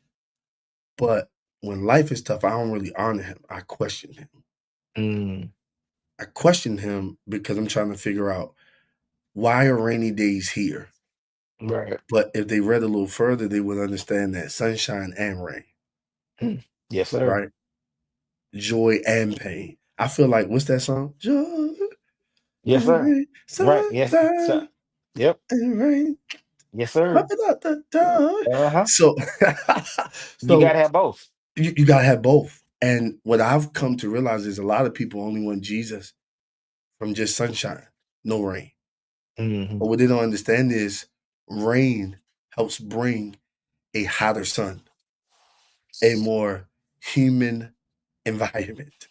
but when life is tough, I don't really honor him. I question him. Mm, I question him because I'm trying to figure out why are rainy days here? right. But if they read a little further, they would understand that sunshine and rain, Mm. Yes, sir. right? Joy and pain. I feel like what's that song? Joy Yes, and sir. rain, Right. Yes. So, sunshine yep. and rain. Yes, Right sir. out the door. Uh-huh. So, You so gotta have both. you gotta have both. And what I've come to realize is a lot of people only want Jesus from just sunshine, no rain. Hmm. But what they don't understand is rain helps bring a hotter sun, a more human environment.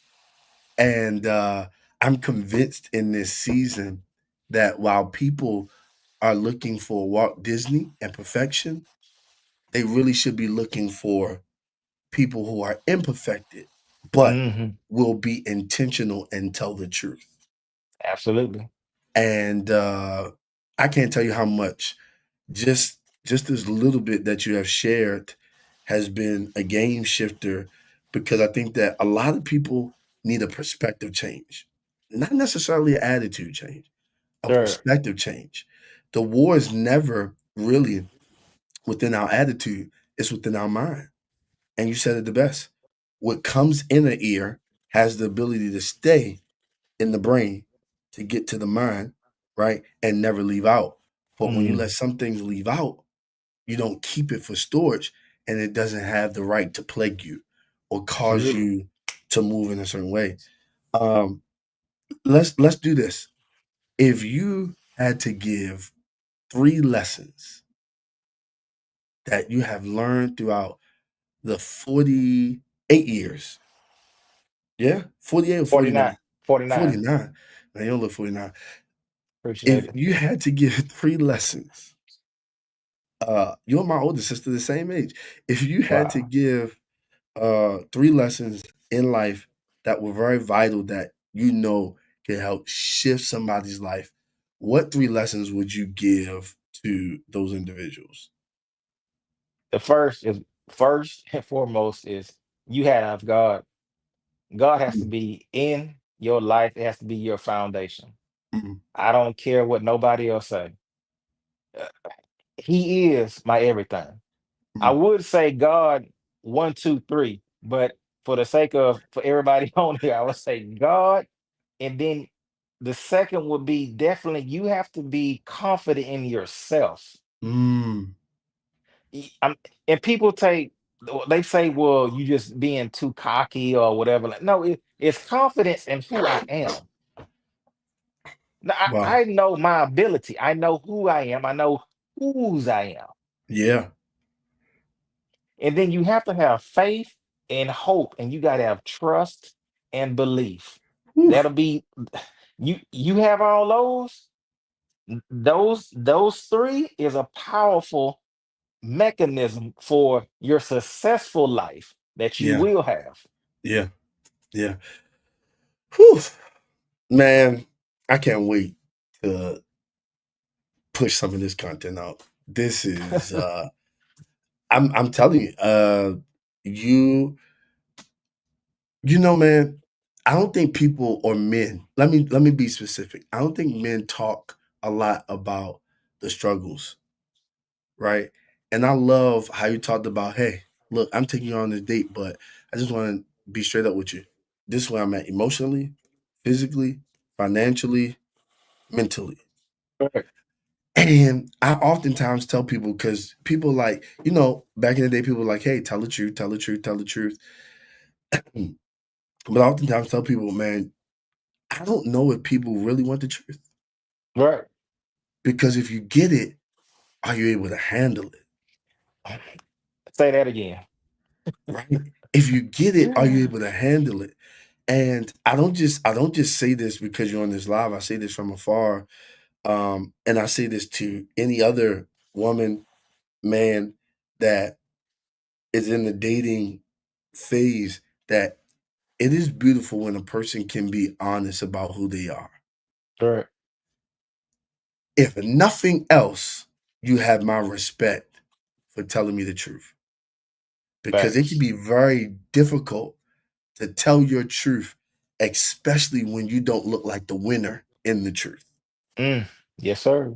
And I'm convinced in this season that while people are looking for Walt Disney and perfection, they really should be looking for people who are imperfected, but Hmm. will be intentional and tell the truth. Absolutely. And I can't tell you how much just this little bit that you have shared has been a game shifter, because I think that a lot of people need a perspective change, not necessarily an attitude change, a Sure. perspective change. The war is never really within our attitude, it's within our mind. And you said it the best. What comes in the ear has the ability to stay in the brain, to get to the mind, right? And never leave out. But when you let Mm, some things leave out, you don't keep it for storage, and it doesn't have the right to plague you or cause absolutely. you to move in a certain way. Um, let's do this. If you had to give 3 lessons that you have learned throughout the 48 years, yeah, 48 or 49. 49? 49. 49. Man, you don't look 49. Appreciate If it. you had to give 3 lessons, you and my older sister the same age. If you had to Wow. give 3 lessons in life that were very vital, that you know can help shift somebody's life, what 3 lessons would you give to those individuals? The first and foremost is you have God. God has to Mm, be in your life. It has to be your foundation. mm, I don't care what nobody else say. Uh, He is my everything. I mm, would say God 1, 2, 3, but for everybody on here, I would say God, and then the second would be definitely you have to be confident in yourself. mm, And people they say, well, you just being too cocky or whatever. Like, no, it's confidence in who I am. Now, wow. I know my ability. I know who I am. I know whose I am. Yeah. And then you have to have faith and hope, and you got to have trust and belief. Whew. That'll be you have all those. Those three is a powerful mechanism for your successful life that you Yeah. will have. Yeah. Yeah. Whew. Man, I can't wait to push some of this content out. This is I'm telling you, you man, I don't think people or men, let me be specific. I don't think men talk a lot about the struggles, right? And I love how you talked about, hey, look, I'm taking you on this date, but I just want to be straight up with you. This is where I'm at emotionally, physically, financially, mentally. Correct. And I oftentimes tell people, because people like, back in the day, people were like, hey, tell the truth, tell the truth, tell the truth. But I oftentimes tell people, man, I don't know if people really want the truth. Right. Because if you get it, are you able to handle it? Say that again. Right? If you get it, are you able to handle it? And I don't just say this because you're on this live. I say this from afar. And I say this to any other woman, man, that is in the dating phase, that it is beautiful when a person can be honest about who they are. Correct. If nothing else, you have my respect for telling me the truth, because it can Facts. be very difficult to tell your truth, especially when you don't look like the winner in the truth. Mm. Yes, sir.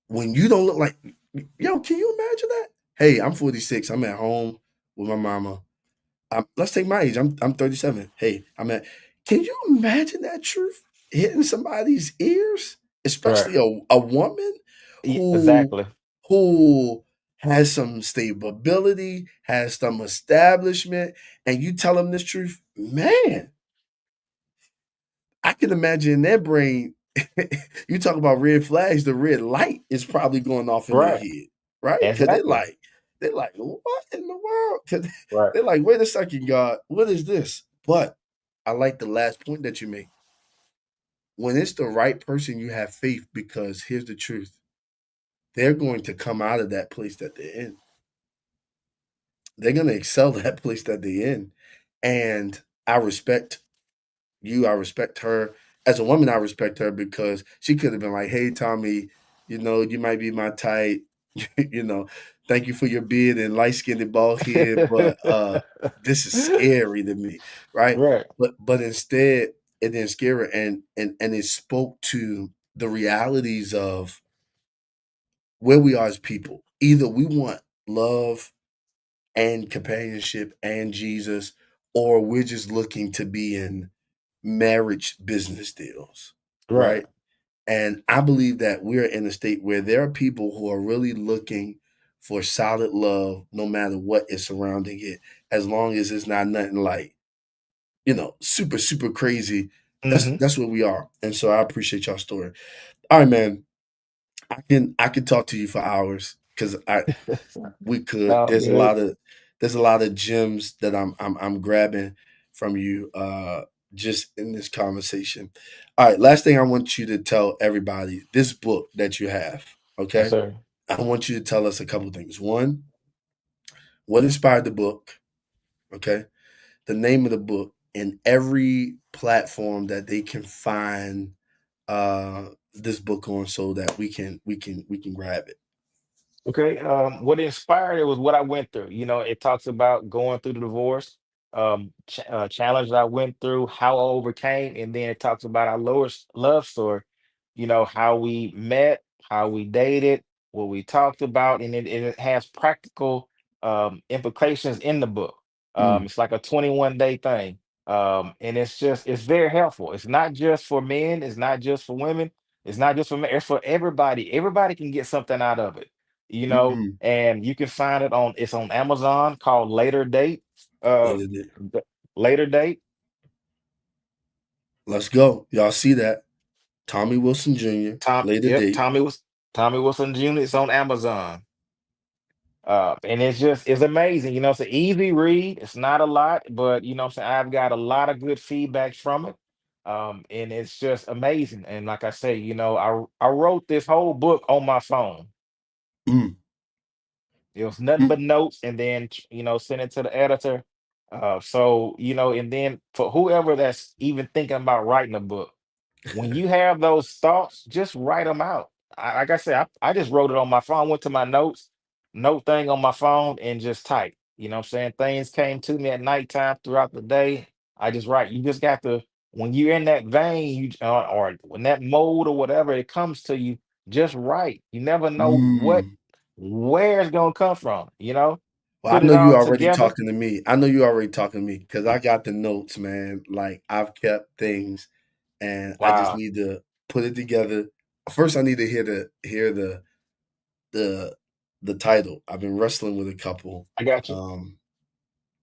When you don't look like, yo, can you imagine that? Hey, I'm 46. I'm at home with my mama. Let's take my age. I'm 37. Hey, can you imagine that truth hitting somebody's ears, Right. especially a woman who Exactly. who has some stability, has some establishment, and you tell them this truth, man, I can imagine in their brain, You talk about red flags, the red light is probably going off in their Right. head, right? Because Exactly. they're like, what in the world? 'Cause Right. they're like, wait a second, God, what is this? But I like the last point that you make. When it's the right person, you have faith because here's the truth. They're going to come out of that place that they're in. They're going to excel that place that they're in. And I respect you, I respect her. As a woman, I respect her because she could have been like, "Hey, Tommy, you might be my type. you know, thank you for your beard and light skinned and bald head, but this is scary to me, right?" Right. But instead, it didn't scare her, and it spoke to the realities of where we are as people. Either we want love and companionship and Jesus, or we're just looking to be in marriage business deals, Right. right? And I believe that we're in a state where there are people who are really looking for solid love, no matter what is surrounding it, as long as it's not nothing like, super, super crazy. That's Hmm. that's where we are. And so I appreciate y'all story. All right, man. I can talk to you for hours because we could. Sound good. There's a lot of gems that I'm grabbing from you just in this conversation. All right, last thing I want you to tell everybody this book that you have, Yes, okay? sir. I want you to tell us a couple things. One, what inspired the book, okay? The name of the book and every platform that they can find this book on so that we can grab it. Okay. What inspired it was what I went through. It talks about going through the divorce, challenge I went through, how I overcame, and then it talks about our love story. How we met, how we dated, what we talked about, and it has practical implications in the book. Mm, It's like a 21-day thing, and it's very helpful. It's not just for men. It's not just for women. It's not just for men. It's for everybody. Everybody can get something out of it, mm, and you can find it's on Amazon called Later Date. Uh later date. th- Later Date. Let's go. Y'all see that? Tommy Wilson Jr., later Yep, date. Tommy Wilson Jr. It's on Amazon. And it's amazing. It's an easy read. It's not a lot, but what I'm saying, I've got a lot of good feedback from it. And it's just amazing. And like I say, I wrote this whole book on my phone. Mm, It was nothing mm, but notes, and then send it to the editor. So and then for whoever that's even thinking about writing a book, when you have those thoughts, just write them out. Like I said, I just wrote it on my phone. Went to my note thing on my phone, and just type. What I'm saying, things came to me at nighttime throughout the day. I just write. You just got to, when you're in that vein, or when that mode or whatever it comes to you, just write. You never know mm. where it's gonna come from. Well, I Put it know you all already together. talking to me. I know you already talking to me because I got the notes, man. Like I've kept things, and I just Wow, need to put it together. First, I need to the the title. I've been wrestling with a couple. I got you. Um,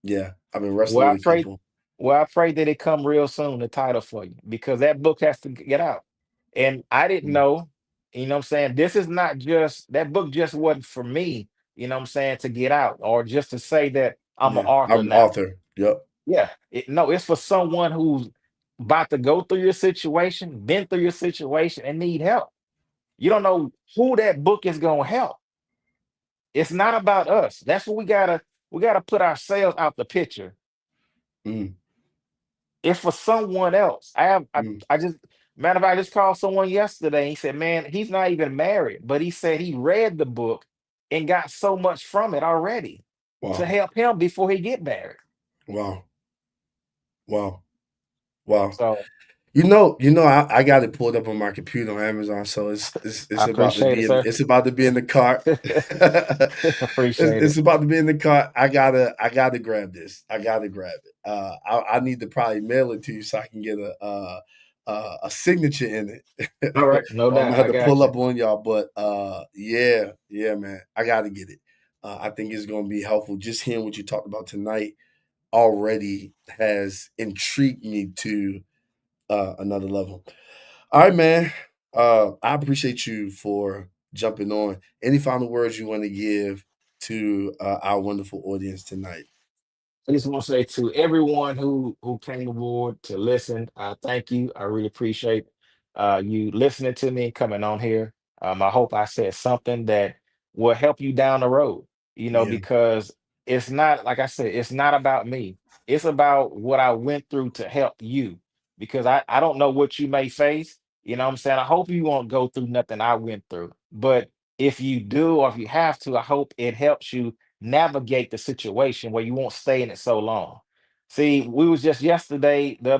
yeah, I've been wrestling Well, I with a pray. couple. Well, I pray that it come real soon, the title for you, because that book has to get out. And I didn't Mm, know, what I'm saying? This is not just that book just wasn't for me, what I'm saying, to get out or just to say that I'm an yeah, author I'm an now. author. Yep. Yeah. No, it's for someone who's about to go through your situation, been through your situation, and need help. You don't know who that book is gonna help. It's not about us. That's what we gotta put ourselves out the picture. Mm, It's for someone else. mm. I just, matter of fact, I just called someone yesterday. He said, man, he's not even married, but he said he read the book and got so much from it already to Wow, help him before he get married. wow, wow, wow. So I got it pulled up on my computer on Amazon, so I it's about to appreciate be it, in sir. it's about to be in the cart. Appreciate It's it. about to be in the cart. I gotta grab this. I gotta grab it. I need to probably mail it to you so I can get a signature in All it. right, no Or I'm gonna doubt. have I to got pull you. up on y'all, but yeah, man, I gotta get it. I think it's gonna be helpful. Just hearing what you talked about tonight already has intrigued me to another level. All right, man. I appreciate you for jumping on. Any final words you want to give to our wonderful audience tonight? I just want to say to everyone who came aboard to listen, thank you. I really appreciate you listening to me, coming on here. I hope I said something that will help you down the road. Yeah. Because it's not like I said, it's not about me. It's about what I went through to help you. Because I don't know what you may face. You know what I'm saying? I hope you won't go through nothing I went through. But if you do, or if you have to, I hope it helps you navigate the situation where you won't stay in it so long. See, we was just the other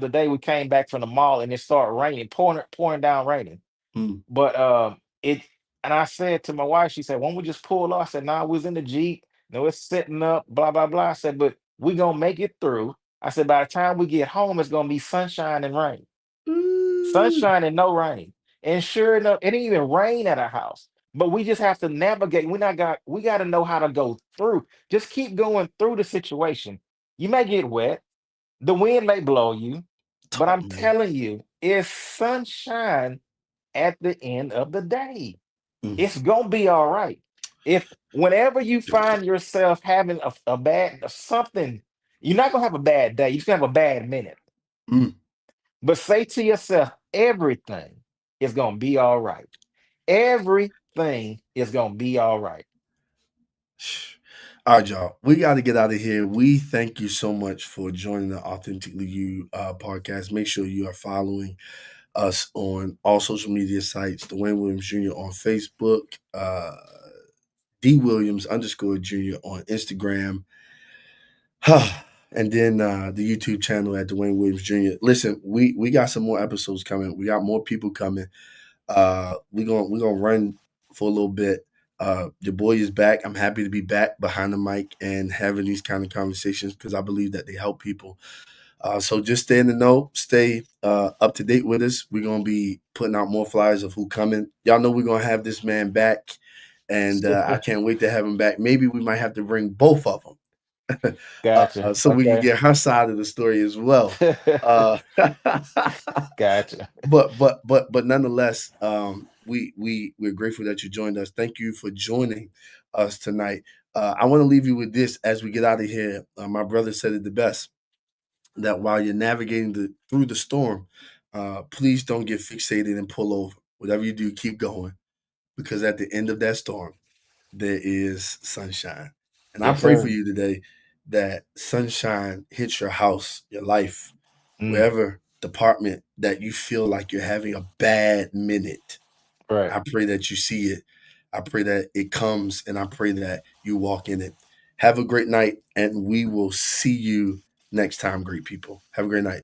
day, we came back from the mall and it started raining, pouring down raining. Mm. But it and I said to my wife, she said, "Why don't we just pull off?" I said, "Nah, we was in the Jeep, it's sitting up, blah, blah, blah." I said, "But we gonna make it through." I said, "By the time we get home, it's gonna be sunshine and rain." Ooh. Sunshine and no rain. And sure enough, it didn't even rain at our house. But we just have to navigate. We got to know how to go through. Just keep going through the situation. You may get wet, the wind may blow you, but Talk, I'm man. telling you, it's sunshine at the end of the day. Mm. It's gonna be all right. If whenever you find yourself having a bad something, you're not gonna have a bad day, you're just gonna have a bad minute. Mm. But say to yourself, everything is going to be all right. Everything is going to be all right. All right, y'all. We got to get out of here. We thank you so much for joining the Authentically You podcast. Make sure you are following us on all social media sites. Duane Williams Jr. on Facebook, D Williams underscore Jr. on Instagram, and then the YouTube channel at Duane Williams Jr. Listen, we got some more episodes coming. We got more people coming. We're gonna run for a little bit. Your boy is back. I'm happy to be back behind the mic and having these kind of conversations because I believe that they help people. So just stay in the know, stay up to date with us. We're gonna be putting out more flyers of who coming. Y'all know we're gonna have this man back, and I can't wait to have him back. Maybe we might have to bring both of them, Gotcha. so we can Okay. get her side of the story as well. Uh, Gotcha. but nonetheless, we're grateful that you joined us. Thank you for joining us tonight. I want to leave you with this as we get out of here. My brother said it the best that while you're navigating through the storm, please don't get fixated and pull over. Whatever you do, keep going because at the end of that storm, there is sunshine. And I Yes, pray for sir. you today that sunshine hits your house, your life, Mm, wherever department that you feel like you're having a bad minute. right. I pray that you see it. I pray that it comes and I pray that you walk in it. Have a great night and we will see you next time, great people. Have a great night.